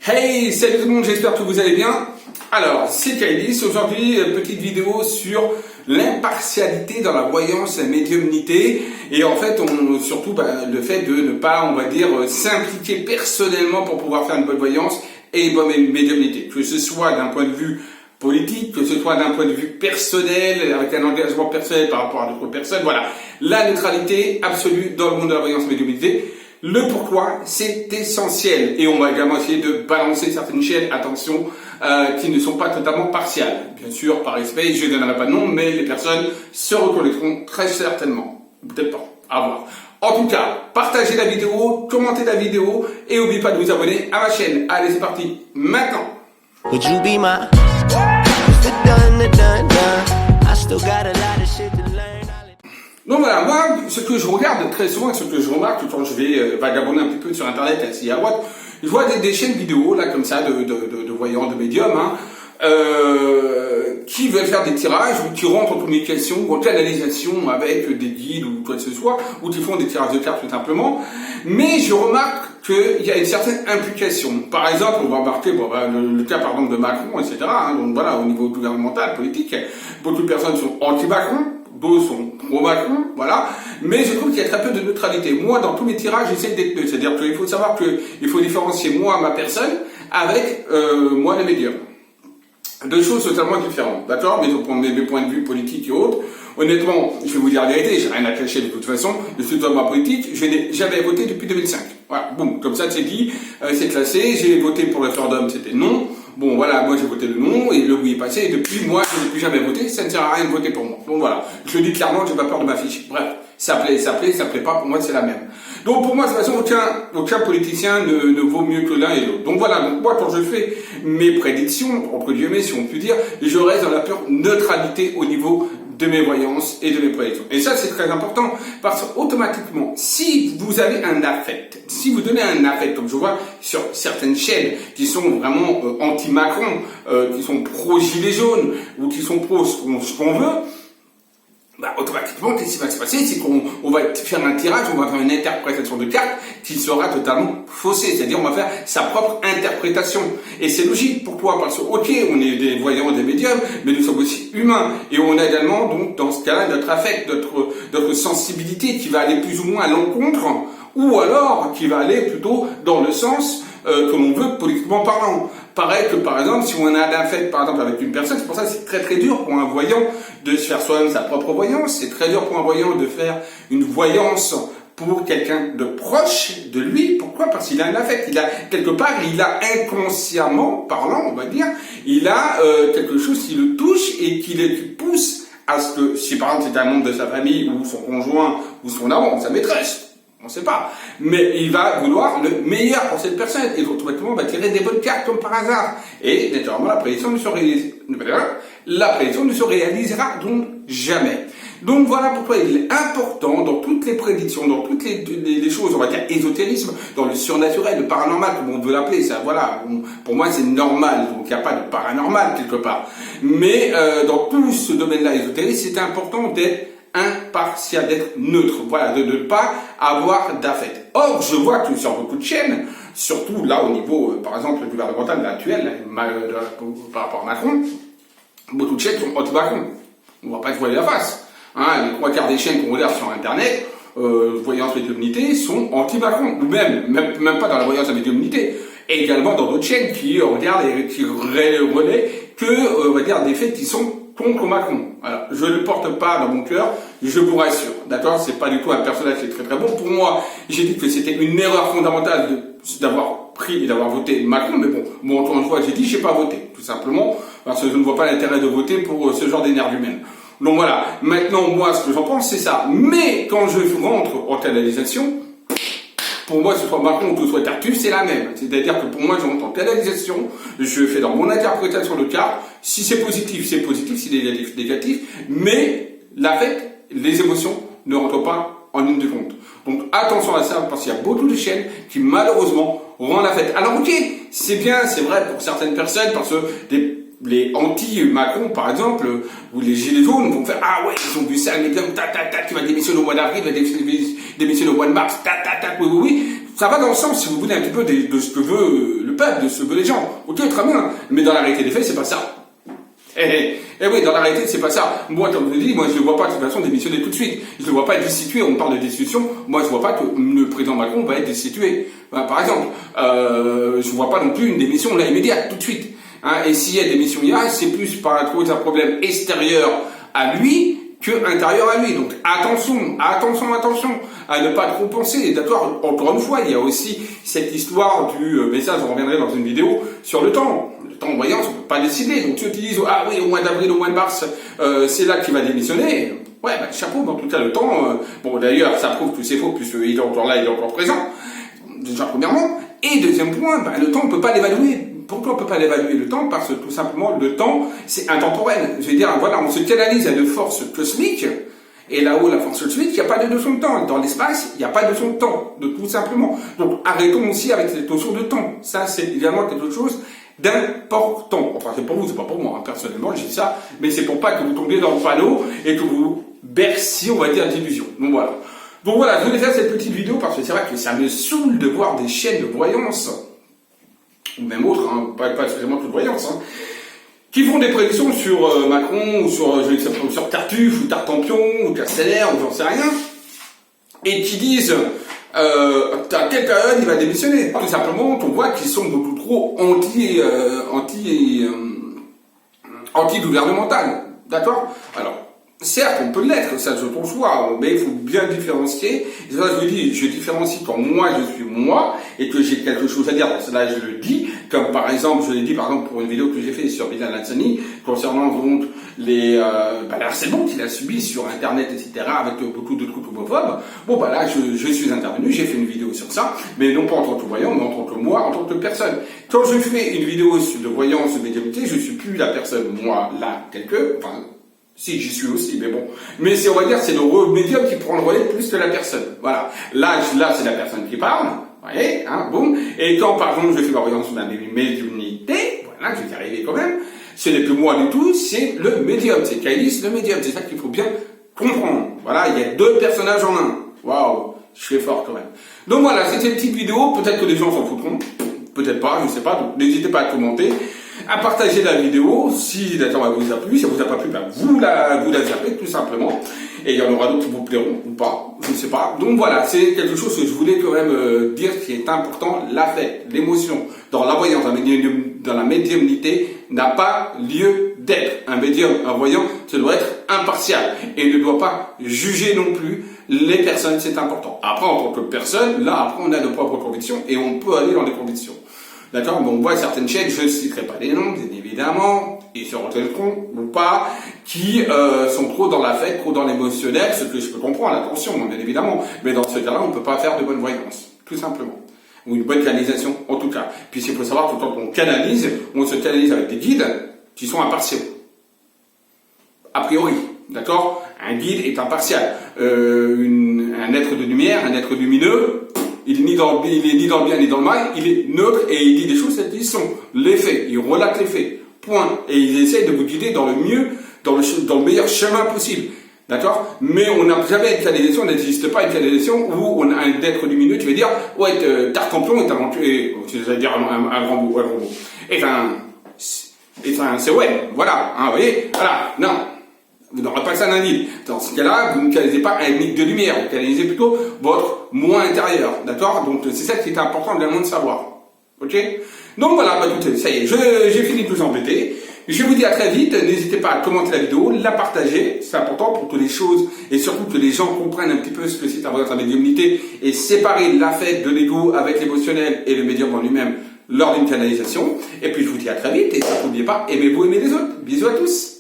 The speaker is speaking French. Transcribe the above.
Hey, salut tout le monde, j'espère que vous allez bien. Alors, c'est Kailis. Aujourd'hui, petite vidéo sur l'impartialité dans la voyance et la médiumnité. Et en fait, surtout le fait de ne pas, on va dire, s'impliquer personnellement pour pouvoir faire une bonne voyance et une bonne médiumnité. Que ce soit d'un point de vue politique, que ce soit d'un point de vue personnel, avec un engagement personnel par rapport à d'autres personnes. Voilà, la neutralité absolue dans le monde de la voyance et médiumnité. Le pourquoi, c'est essentiel. Et on va également essayer de balancer certaines chaînes, attention, qui ne sont pas totalement partiales. Bien sûr, par respect, je ne donnerai pas de nom, mais les personnes se reconnaîtront très certainement. Peut-être pas, à voir. En tout cas, partagez la vidéo, commentez la vidéo, et n'oubliez pas de vous abonner à ma chaîne. Allez, c'est parti, maintenant. Would you be my done? I still got a lot of shit to learn. Donc voilà, moi, ce que je regarde très souvent et ce que je remarque quand je vais vagabonder un petit peu sur internet ici à droite, je vois des chaînes vidéo là comme ça de voyants, de médiums, qui veulent faire des tirages ou qui rentrent en communication ou en canalisation avec des guides ou quoi que ce soit, ou qui font des tirages de cartes tout simplement. Mais je remarque qu'il y a une certaine implication. Par exemple, on va remarquer le cas par exemple de Macron, etc. Donc voilà, au niveau gouvernemental, politique, beaucoup de personnes sont anti-Macron. D'autres sont pro-Macron, voilà. Mais je trouve qu'il y a très peu de neutralité. Moi, dans tous mes tirages, j'essaie d'être neutre. C'est-à-dire qu'il faut savoir qu'il faut différencier moi, ma personne, avec moi, le médium. Deux choses totalement différentes, d'accord? Mais pour mes points de vue politiques et autres, honnêtement, je vais vous dire la vérité, j'ai rien à cacher de toute façon. De toute façon, ma politique, je n'ai jamais voté depuis 2005. Voilà, boum, comme ça c'est dit, c'est classé. J'ai voté pour le référendum, c'était non. Bon voilà, moi j'ai voté le non et le oui est passé et depuis moi je n'ai plus jamais voté, ça ne sert à rien de voter pour moi. Donc voilà, je le dis clairement, j'ai pas peur de m'afficher. Bref, ça plaît, ça plaît pas, pour moi c'est la même. Donc pour moi de toute façon aucun politicien ne vaut mieux que l'un et l'autre. Donc voilà, donc moi quand je fais mes prédictions, entre guillemets si on peut dire, je reste dans la pure neutralité au niveau de mes voyances et de mes prédictions. Et ça, c'est très important, parce qu'automatiquement, si vous avez un affect, si vous donnez un affect, comme je vois sur certaines chaînes qui sont vraiment anti-Macron, qui sont pro-gilets jaunes, ou qui sont pro ce qu'on veut, automatiquement, qu'est-ce qui va se passer? C'est qu'on va faire un tirage, on va faire une interprétation de cartes qui sera totalement faussée. C'est-à-dire, on va faire sa propre interprétation. Et c'est logique. Pourquoi? Parce que, ok, on est des voyants, des médiums, mais nous sommes aussi humains. Et on a également, donc, dans ce cas-là, notre affect, notre sensibilité qui va aller plus ou moins à l'encontre, ou alors qui va aller plutôt dans le sens que l'on veut politiquement parlant. Pareil que par exemple, si on a un affect par exemple avec une personne, c'est pour ça que c'est très très dur pour un voyant de se faire soi-même sa propre voyance, c'est très dur pour un voyant de faire une voyance pour quelqu'un de proche de lui. Pourquoi? Parce qu'il a un affect, il a quelque part, il a inconsciemment parlant, on va dire, il a quelque chose qui le touche et qui pousse à ce que, si par exemple c'est un membre de sa famille ou son conjoint ou son amant, sa maîtresse, on ne sait pas. Mais il va vouloir le meilleur pour cette personne. Et automatiquement, on va tirer des bonnes cartes comme par hasard. Et naturellement, la prédiction ne se réalisera donc jamais. Donc voilà pourquoi il est important dans toutes les prédictions, dans toutes les choses, on va dire ésotérisme, dans le surnaturel, le paranormal, comme on veut l'appeler, ça, voilà. Pour moi, c'est normal. Donc il n'y a pas de paranormal quelque part. Mais dans tout ce domaine-là ésotérisme, c'est important d'être impartial, d'être neutre, voilà, de ne pas avoir d'affect. Or, je vois que sur beaucoup de chaînes, surtout là au niveau, par exemple, gouvernemental actuel, par rapport à Macron, beaucoup de chaînes sont anti-Macron. On va pas se voiler la face. Les trois quarts des chaînes qu'on regarde sur Internet, voyance médiumnité, sont anti-Macron. Ou même pas dans la voyance à médiumnité. Et également dans d'autres chaînes qui regardent et qui relaient que, on va dire, des faits qui sont contre Macron. Alors, je ne le porte pas dans mon cœur, je vous rassure. D'accord? C'est pas du tout un personnage qui est très très bon. Pour moi, j'ai dit que c'était une erreur fondamentale d'avoir pris et d'avoir voté Macron, mais bon, encore une fois, j'ai dit, j'ai pas voté. Tout simplement, parce que je ne vois pas l'intérêt de voter pour ce genre d'énergumène. Donc voilà. Maintenant, moi, ce que j'en pense, c'est ça. Mais, quand je rentre en canalisation, pour moi, que ce soit Macron ou que ce soit Tartuffe, c'est la même. C'est-à-dire que pour moi, je rentre en canalisation, je fais dans mon interprétation de carte. Si c'est positif, si c'est négatif, négatif. Mais l'affect, les émotions ne rentrent pas en ligne de compte. Donc attention à ça, parce qu'il y a beaucoup de chaînes qui malheureusement rendent l'affect. Alors ok, c'est bien, c'est vrai pour certaines personnes, parce que les anti-Macron, par exemple, ou les gilets jaunes vont faire « Ah ouais, ils ont vu ça, un médium, qui va démissionner au mois d'avril, va démissionner au mois de mars, oui. Ça va dans le sens, si vous voulez, un petit peu de ce que veut le le peuple, de sauver les gens. Ok, très bien. Mais dans la réalité des faits, c'est pas ça. Eh oui, dans la réalité, c'est pas ça. Moi, comme je dis, moi, je ne vois pas de toute façon démissionner tout de suite. Je ne le vois pas être destitué. On parle de destitution. Moi, je ne vois pas que le président Macron va être destitué. Par exemple, je ne vois pas non plus une démission là immédiate, tout de suite. Hein, et s'il y a des démission c'est plus par à cause d'un problème extérieur à lui que intérieur à lui. Donc attention à ne pas trop penser. D'accord. Encore une fois, il y a aussi cette histoire du, mais ça, je reviendrai dans une vidéo sur le temps. Le temps en voyance, on ne peut pas décider. Donc ceux qui disent ah oui, au mois d'avril, au mois de mars, c'est là qu'il va démissionner. Ouais, bah, chapeau. Mais en tout cas, le temps. Bon, d'ailleurs, ça prouve que c'est faux puisqu'il est encore là, il est encore présent. Déjà premièrement. Et deuxième point, bah, le temps, on ne peut pas l'évaluer. Pourquoi on ne peut pas l'évaluer le temps? Parce que tout simplement, le temps, c'est intemporel. Je veux dire, voilà, on se canalise à de forces cosmiques, et là-haut, la force cosmique, il n'y a pas de notion de temps. Dans l'espace, il n'y a pas de notion de temps, de tout simplement. Donc, arrêtons aussi avec cette notion de temps. Ça, c'est également quelque chose d'important. Enfin, c'est pour vous, c'est pas pour moi, hein. Personnellement, je dis ça, mais c'est pour pas que vous tombiez dans le panneau et que vous berciez, on va dire, d'illusions. Donc voilà. Donc voilà, je voulais faire cette petite vidéo parce que c'est vrai que ça me saoule de voir des chaînes de voyance, ou même autres, hein, pas spécialement toute voyance, hein, qui font des prédictions sur Macron, ou sur, je ne sais pas, sur Tartuffe, ou Tartampion, ou Castaner, ou j'en sais rien, et qui disent, à quelle période il va démissionner. Tout simplement, on voit qu'ils sont beaucoup trop anti-gouvernemental. D'accord? Alors, certes, on peut l'être, ça c'est ton choix, mais il faut bien différencier. Et ça, je vous dis, je différencie quand moi je suis moi et que j'ai quelque chose à dire. Dans cela, je le dis. Comme par exemple, je l'ai dit par exemple pour une vidéo que j'ai faite sur Bilal Hassani concernant donc les harcèlements qu'il a subi sur Internet, etc. avec beaucoup de trucs homophobes. Bon, bah là, je suis intervenu, j'ai fait une vidéo sur ça, mais non pas en tant que voyant, mais en tant que moi, en tant que personne. Quand je fais une vidéo de voyance, de médiumnité, je suis plus la personne, moi, là, enfin, si, j'y suis aussi, mais bon. Mais c'est, on va dire, c'est le médium qui prend le relais plus que la personne. Voilà. Là, c'est la personne qui parle. Vous voyez, hein, boum. Et quand, par exemple, je fais ma voyance de la médiumnité, voilà, je vais y arriver quand même, ce n'est plus moi du tout, c'est le médium. C'est Kailis, le médium. C'est ça qu'il faut bien comprendre. Voilà, il y a deux personnages en un. Waouh, je suis fort quand même. Donc voilà, c'était une petite vidéo. Peut-être que les gens s'en foutront. Peut-être pas, je sais pas. Donc n'hésitez pas à commenter, à partager la vidéo. Si d'accord, elle vous a plu, si elle vous a pas plu, ben vous la zappez tout simplement. Et il y en aura d'autres qui vous plairont ou pas, je ne sais pas. Donc voilà, c'est quelque chose que je voulais quand même dire qui est important. L'affect, l'émotion dans la voyance, dans la médiumnité n'a pas lieu d'être. Un médium, un voyant, ça doit être impartial et ne doit pas juger non plus les personnes, c'est important. Après, en tant que personne, là, après, on a nos propres convictions et on peut aller dans les convictions. D'accord? Bon, on voit certaines chaînes, je ne citerai pas les noms, bien évidemment, ils se reconnaîtront ou pas, qui sont trop dans l'affect, trop dans l'émotionnel, ce que je peux comprendre, attention, bien évidemment. Mais dans ce cas-là, on ne peut pas faire de bonne voyance, tout simplement. Ou une bonne canalisation, en tout cas. Puisqu'il faut savoir que quand on canalise, on se canalise avec des guides qui sont impartiaux. A priori, d'accord? Un guide est impartial. Un être de lumière, un être lumineux, il est ni dans le bien ni dans le mal, il est neutre et il dit des choses telles qu'elles sont. Les faits, il relate les faits. Point. Et il essaie de vous guider dans le mieux, dans le meilleur chemin possible. D'accord? Mais on n'a jamais une canalisation, il n'existe pas une canalisation où on a un être lumineux qui va dire ouais, Tartampion est inventé, tu vas dire un grand mot, c'est ouais, voilà, hein, vous voyez, voilà, non. Vous n'aurez pas que ça d'un guide. Dans ce cas-là, vous ne canalisez pas un mythe de lumière, vous canalisez plutôt votre moi intérieur. D'accord? Donc c'est ça qui est important également de savoir. Ok? Donc voilà, bah écoutez, ça y est, j'ai fini de vous embêter. Je vous dis à très vite, n'hésitez pas à commenter la vidéo, la partager, c'est important pour que les choses, et surtout que les gens comprennent un petit peu ce que c'est avoir sa médiumnité, et séparer l'affect de l'ego avec l'émotionnel et le médium en lui-même lors d'une canalisation. Et puis je vous dis à très vite, et n'oubliez pas, aimez-vous, aimez les autres. Bisous à tous.